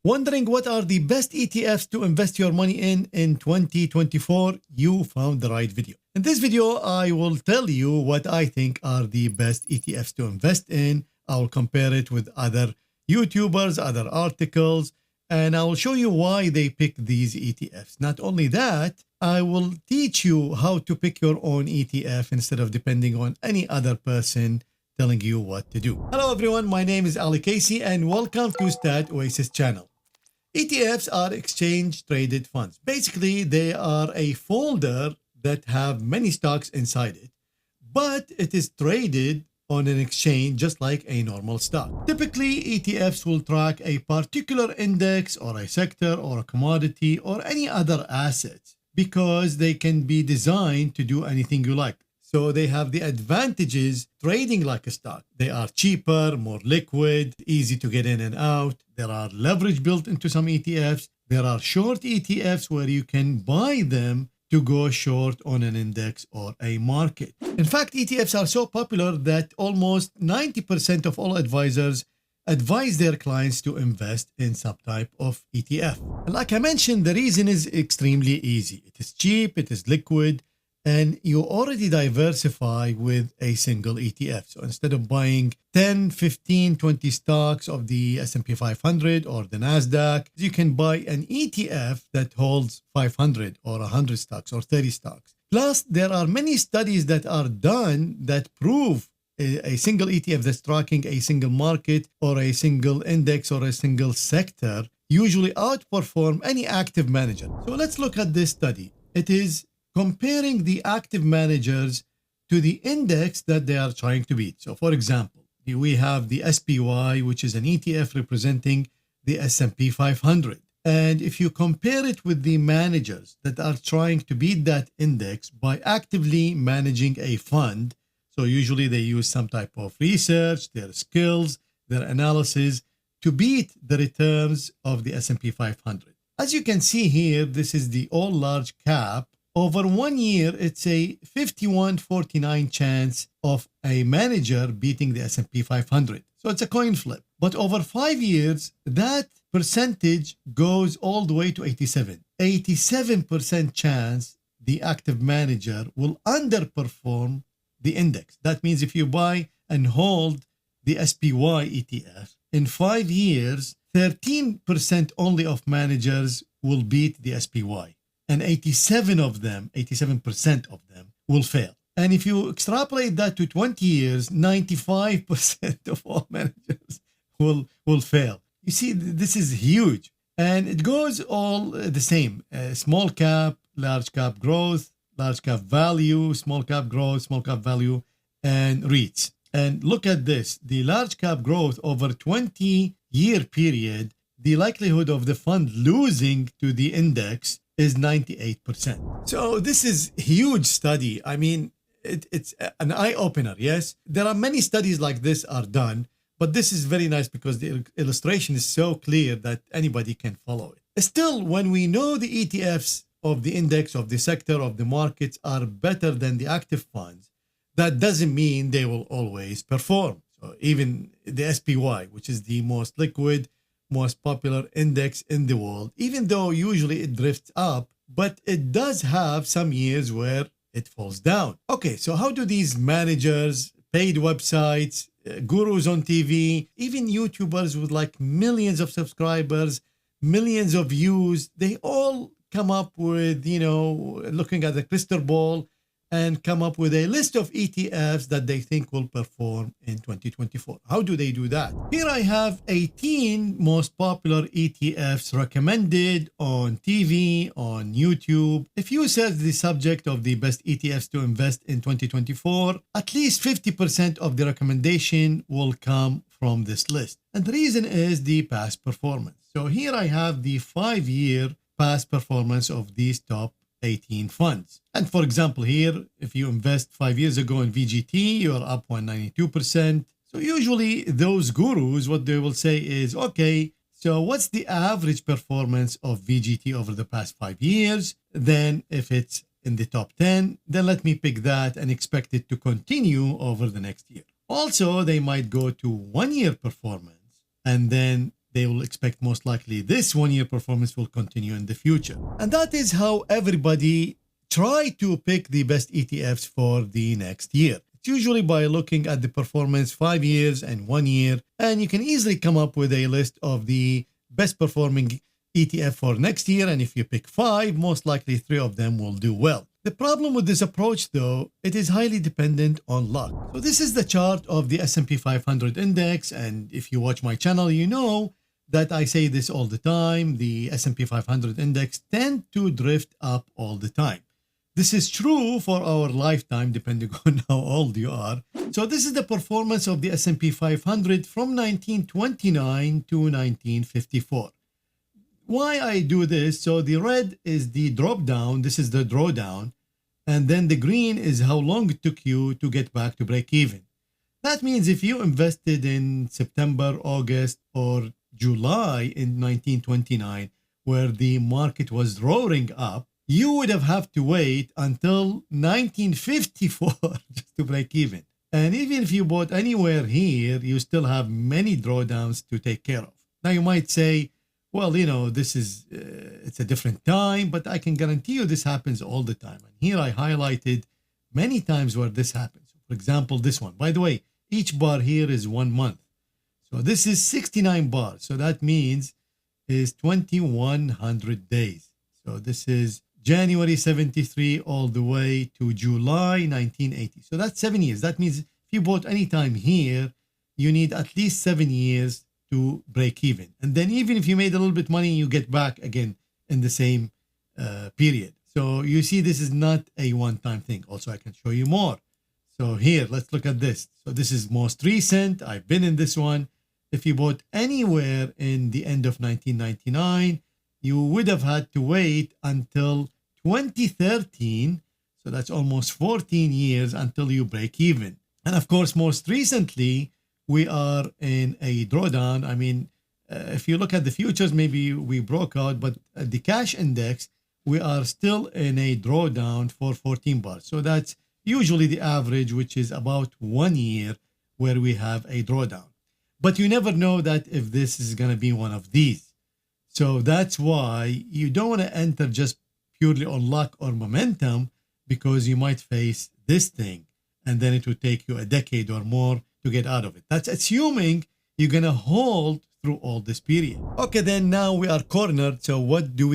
Wondering what are the best ETFs to invest your money in 2024? You found the right video. In this video, I will tell you what I think are the best ETFs to invest in. I will compare it with other YouTubers, other articles, and I will show you why they pick these ETFs. Not only that, I will teach you how to pick your own ETF instead of depending on any other person telling you what to do. Hello everyone, my name is Allocation and welcome to Stat Oasis channel. ETFs are exchange traded funds. Basically, they are a folder that have many stocks inside it, but it is traded on an exchange just like a normal stock. Typically, ETFs will track a particular index or a sector or a commodity or any other assets because they can be designed to do anything you like. So they have the advantages trading like a stock. They are cheaper, more liquid, easy to get in and out. There are leverage built into some ETFs. There are short ETFs where you can buy them to go short on an index or a market. In fact, ETFs are so popular that almost 90% of all advisors advise their clients to invest in some type of ETF. And like I mentioned, the reason is extremely easy. It is cheap, it is liquid, and you already diversify with a single ETF. So instead of buying 10, 15, 20 stocks of the S&P 500 or the NASDAQ, you can buy an ETF that holds 500 or 100 stocks or 30 stocks. Plus, there are many studies that are done that prove a single ETF that's tracking a single market or a single index or a single sector usually outperform any active manager. So let's look at this study. It is comparing the active managers to the index that they are trying to beat. So for example, we have the SPY, which is an ETF representing the S&P 500. And if you compare it with the managers that are trying to beat that index by actively managing a fund, so usually they use some type of research, their skills, their analysis to beat the returns of the S&P 500. As you can see here, this is the all large cap. Over 1 year, it's a 51-49 chance of a manager beating the S&P 500. So it's a coin flip. But over 5 years, that percentage goes all the way to 87. 87% chance the active manager will underperform the index. That means if you buy and hold the SPY ETF, in 5 years, 13% only of managers will beat the SPY. And 87% of them will fail. And if you extrapolate that to 20 years, 95% of all managers will fail. You see, this is huge. And it goes all the same. Small cap, large cap growth, large cap value, small cap growth, small cap value, and REITs. And look at this. The large cap growth over 20-year period, the likelihood of the fund losing to the index is 98%. So this is a huge study. I mean, it's an eye-opener, yes? There are many studies like this are done, but this is very nice because the illustration is so clear that anybody can follow it. Still, when we know the ETFs of the index, of the sector, of the markets are better than the active funds, that doesn't mean they will always perform. So even the SPY, which is the most liquid, most popular index in the world, even though usually it drifts up, but it does have some years where it falls down. Okay, so how do these managers, paid websites, gurus on TV, even YouTubers with like millions of subscribers, millions of views, they all come up with, looking at the crystal ball and come up with a list of ETFs that they think will perform in 2024. How do they do that? Here I have 18 most popular ETFs recommended on TV, on YouTube. If you search the subject of the best ETFs to invest in 2024, at least 50% of the recommendation will come from this list. And the reason is the past performance. So here I have the 5-year past performance of these top 18 funds. And for example, here, if you invest 5 years ago in VGT, you're up 192%. So usually those gurus, what they will say is, okay, so what's the average performance of VGT over the past 5 years? Then if it's in the top 10, then let me pick that and expect it to continue over the next year. Also, they might go to 1 year performance and then they will expect most likely this 1 year performance will continue in the future. And that is how everybody try to pick the best ETFs for the next year. It's usually by looking at the performance 5 years and 1 year, and you can easily come up with a list of the best performing ETF for next year. And if you pick 5, most likely 3 of them will do well. The problem with this approach, though, it is highly dependent on luck. So this is the chart of the S&P 500 index, and if you watch my channel, you know that I say this all the time. The S&P 500 index tend to drift up all the time. This is true for our lifetime, depending on how old you are. So this is the performance of the S&P 500 from 1929 to 1954. Why I do this? So the red is the drop down, this is the drawdown, and then the green is how long it took you to get back to break even. That means if you invested in September, August, or July in 1929, where the market was roaring up, you would have to wait until 1954 just to break even. And even if you bought anywhere here, you still have many drawdowns to take care of. Now you might say, well, you know, this is, it's a different time, but I can guarantee you this happens all the time. And here I highlighted many times where this happens. For example, this one. By the way, each bar here is 1 month. So this is 69 bars. So that means is 2100 days. So this is January 73 all the way to July 1980. So that's 7 years. That means if you bought any time here, you need at least 7 years to break even. And then even if you made a little bit money, you get back again in the same period. So you see, this is not a one-time thing. Also, I can show you more. So here, let's look at this. So this is most recent. I've been in this one. If you bought anywhere in the end of 1999, you would have had to wait until 2013. So that's almost 14 years until you break even. And of course, most recently, we are in a drawdown. I mean, if you look at the futures, maybe we broke out, but at the cash index, we are still in a drawdown for 14 bars. So that's usually the average, which is about 1 year where we have a drawdown. But you never know that if this is going to be one of these. So that's why you don't want to enter just purely on luck or momentum, because you might face this thing and then it will take you a decade or more to get out of it. That's assuming you're going to hold through all this period. Okay, then now we are cornered. So what do?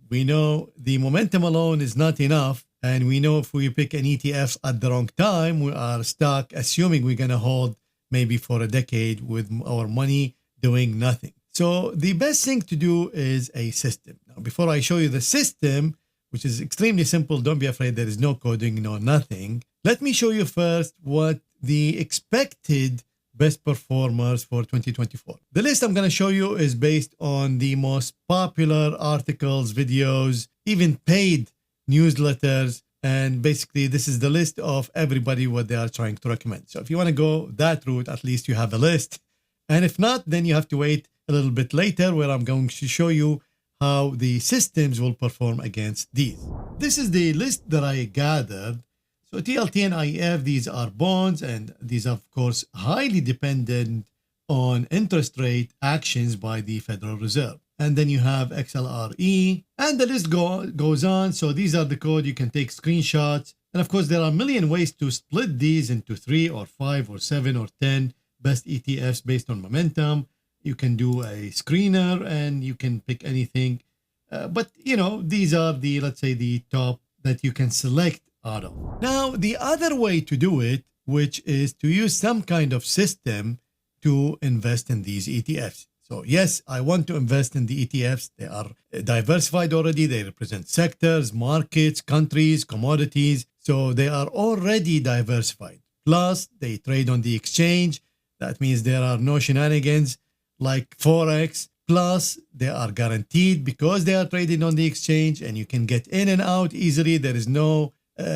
We know the momentum alone is not enough. And we know if we pick an ETF at the wrong time, we are stuck, assuming we're going to hold maybe for a decade with our money doing nothing. So the best thing to do is a system. Now, before I show you the system, which is extremely simple, don't be afraid, there is no coding, no nothing. Let me show you first what the expected best performers for 2024. The list I'm going to show you is based on the most popular articles, videos, even paid newsletters. And basically, this is the list of everybody, what they are trying to recommend. So if you want to go that route, at least you have a list. And if not, then you have to wait a little bit later where I'm going to show you how the systems will perform against these. This is the list that I gathered. So TLT and IF, these are bonds, and these are, of course, highly dependent on interest rate actions by the Federal Reserve. And then you have XLRE, and the list goes on. So these are the code. You can take screenshots. And of course, there are a million ways to split these into 3 or 5 or 7 or 10 best ETFs based on momentum. You can do a screener and you can pick anything. But, you know, these are the, let's say, the top that you can select out of. Now, the other way to do it, which is to use some kind of system to invest in these ETFs. So yes, I want to invest in the ETFs. They are diversified already. They represent sectors, markets, countries, commodities. So they are already diversified. Plus, they trade on the exchange. That means there are no shenanigans like Forex. Plus, they are guaranteed because they are traded on the exchange and you can get in and out easily. There is no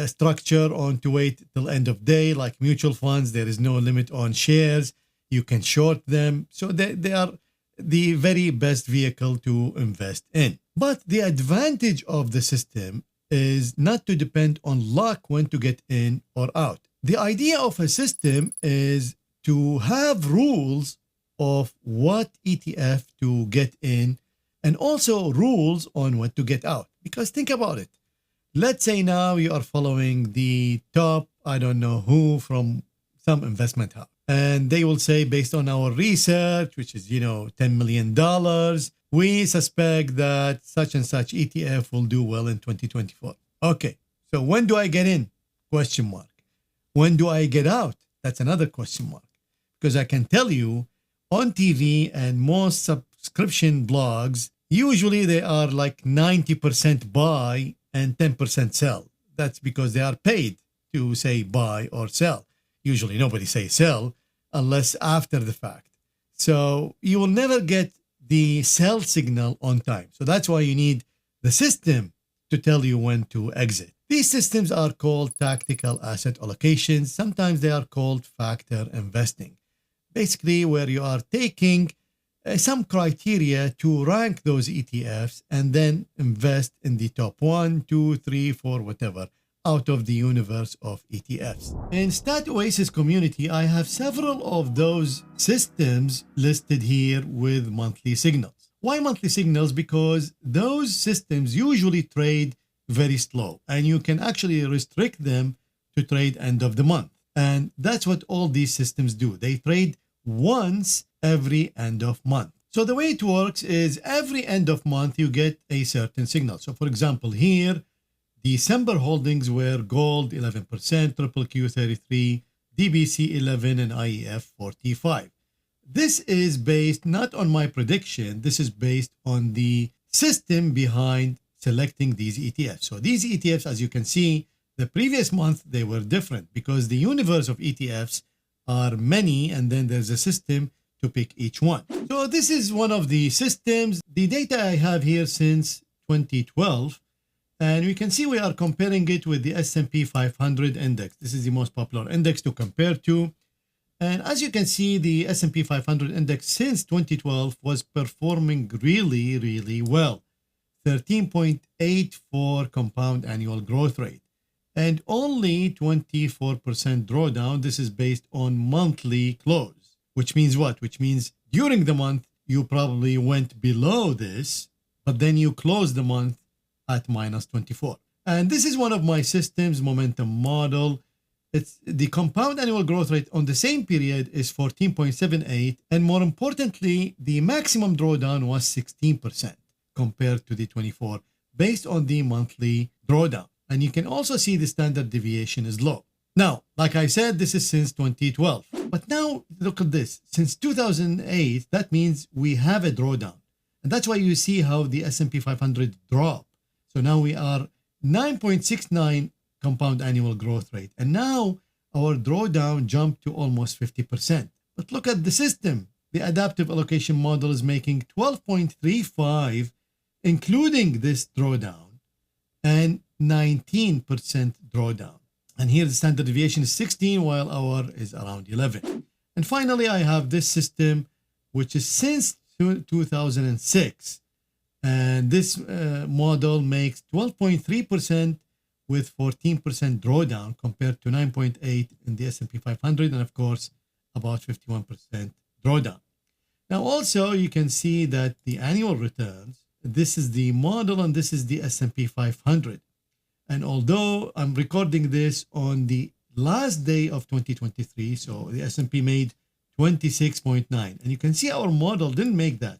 structure on to wait till end of day like mutual funds. There is no limit on shares. You can short them. So they are the very best vehicle to invest in. But the advantage of the system is not to depend on luck when to get in or out. The idea of a system is to have rules of what ETF to get in and also rules on what to get out. Because think about it. Let's say now you are following the top, I don't know who, from some investment house. And they will say, based on our research, which is, $10 million, we suspect that such and such ETF will do well in 2024. Okay, so when do I get in? Question mark. When do I get out? That's another question mark. Because I can tell you, on TV and most subscription blogs, usually they are like 90% buy and 10% sell. That's because they are paid to say buy or sell. Usually nobody says sell unless after the fact. So you will never get the sell signal on time. So that's why you need the system to tell you when to exit. These systems are called tactical asset allocations. Sometimes they are called factor investing. Basically, where you are taking some criteria to rank those ETFs and then invest in the top 1, 2, 3, 4, whatever, out of the universe of ETFs. In Stat Oasis community, I have several of those systems listed here with monthly signals. Why monthly signals? Because those systems usually trade very slow and you can actually restrict them to trade end of the month. And that's what all these systems do. They trade once every end of month. So the way it works is every end of month you get a certain signal. So for example, here, December holdings were gold 11%, triple Q 33, DBC 11, and IEF 45. This is based not on my prediction. This is based on the system behind selecting these ETFs. So these ETFs, as you can see, the previous month, they were different because the universe of ETFs are many, and then there's a system to pick each one. So this is one of the systems. The data I have here since 2012, and we can see we are comparing it with the S&P 500 index. This is the most popular index to compare to. And as you can see, the S&P 500 index since 2012 was performing really, really well. 13.84 compound annual growth rate. And only 24% drawdown. This is based on monthly close, which means what? Which means during the month, you probably went below this, but then you closed the month at minus 24. And this is one of my systems, momentum model. It's the compound annual growth rate on the same period is 14.78. And more importantly, the maximum drawdown was 16% compared to the 24 based on the monthly drawdown. And you can also see the standard deviation is low. Now, like I said, this is since 2012. But now look at this. Since 2008, that means we have a drawdown. And that's why you see how the S&P 500 dropped. So now we are 9.69 compound annual growth rate. And now our drawdown jumped to almost 50%. But look at the system. The adaptive allocation model is making 12.35, including this drawdown, and 19% drawdown. And here the standard deviation is 16, while our is around 11. And finally, I have this system, which is since 2006. And this model makes 12.3% with 14% drawdown compared to 9.8 in the S&P 500, and of course, about 51% drawdown. Now, also, you can see that the annual returns, this is the model and this is the S&P 500. And although I'm recording this on the last day of 2023, so the S&P made 26.9. And you can see our model didn't make that.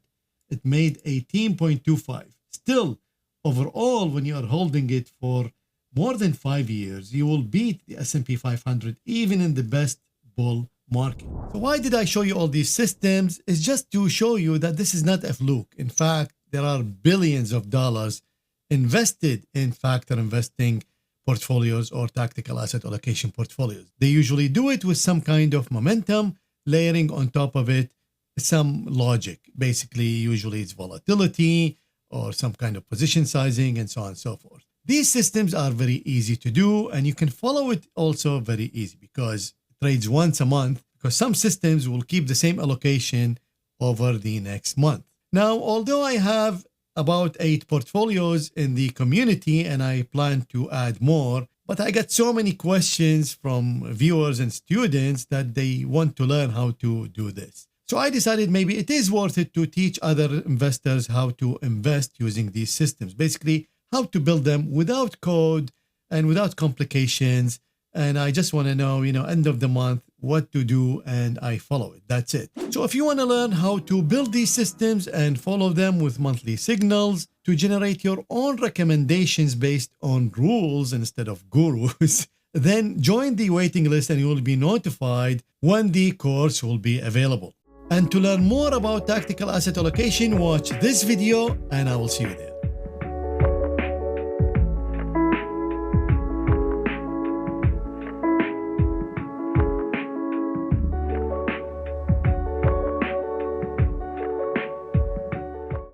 It made 18.25. Still, overall, when you are holding it for more than 5 years, you will beat the S&P 500 even in the best bull market. So why did I show you all these systems? It's just to show you that this is not a fluke. In fact, there are billions of dollars invested in factor investing portfolios or tactical asset allocation portfolios. They usually do it with some kind of momentum, layering on top of it some logic. Basically, usually it's volatility or some kind of position sizing and so on and so forth. These systems are very easy to do, and you can follow it also very easy because it trades once a month, because some systems will keep the same allocation over the next month. Now, although I have about 8 portfolios in the community and I plan to add more, but I get so many questions from viewers and students that they want to learn how to do this. So I decided maybe it is worth it to teach other investors how to invest using these systems. Basically, how to build them without code and without complications. And I just want to know, end of the month, what to do, and I follow it. That's it. So if you want to learn how to build these systems and follow them with monthly signals to generate your own recommendations based on rules instead of gurus, then join the waiting list and you will be notified when the course will be available. And to learn more about tactical asset allocation, watch this video and I will see you there.